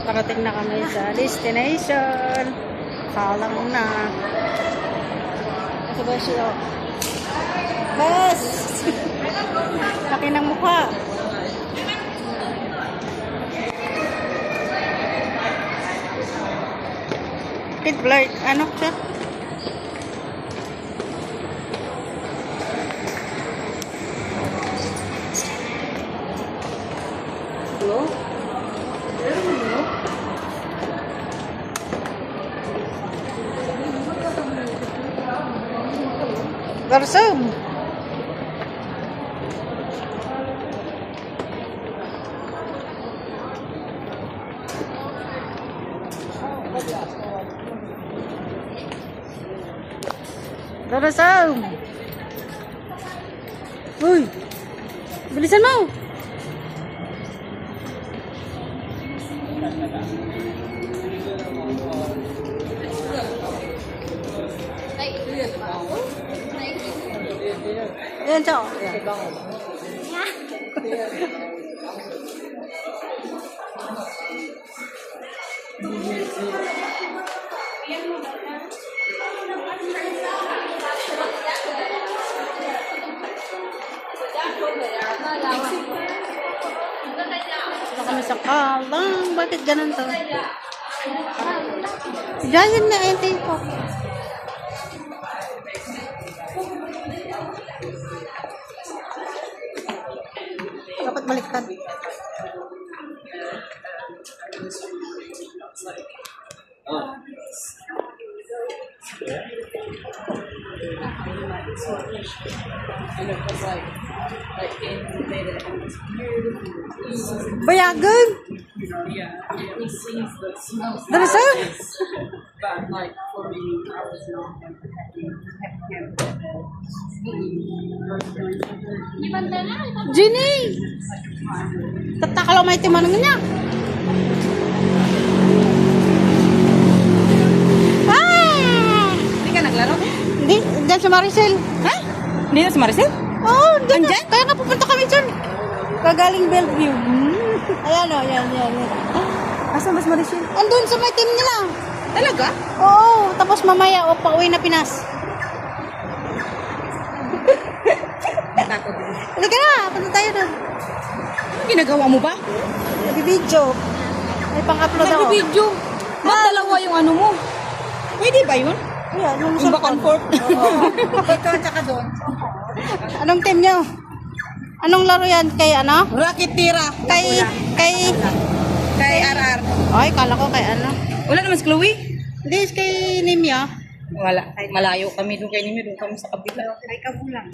Nakating na kami sa destination. Kalang na. Ito ba siya? Bas! Laki ng mukha. Kid Blurt, ano siya? Hello? Hello? Garsam! Garsam! Uy! Bilisan mo! Ayan, ciao. Wala kami sa kalang. Bakit ganun to? Diyan na ente ko. Dapat baliktad. Bayagan! Dari sir? Jenny! Tatakalaw may timanong niya. Hindi ka naglaro? Hindi, dyan sa Maricel. Ha? Hindi na si Maricel? Oo, dyan. Andyan? Kaya nga pupunta kami dyan. Kagaling Bellevue. Ayan o, ayan. Asa mas Maricel? Andun sa may team nila. Talaga? Oo, tapos mamaya o pauwi na Pinas. Natakot din. Halika na, punta tayo doon. Ginagawa mo ba? Nag-video. May pang-upload ako. Nag-video. Ba't dalawa yung ano mo? Pwede ba yun? Ayan, yung Yung back and forth? Ito, tsaka doon. Anong team nyo? Anong laro yan? Kay ano? Rocket tira. Kay RR. Ay, kala ko kay ano. Wala naman si Chloe? Hindi, kay Nimya. Wala. Malayo kami doon kay Nimi. Doon kami sa kabila. Ay, kabulang.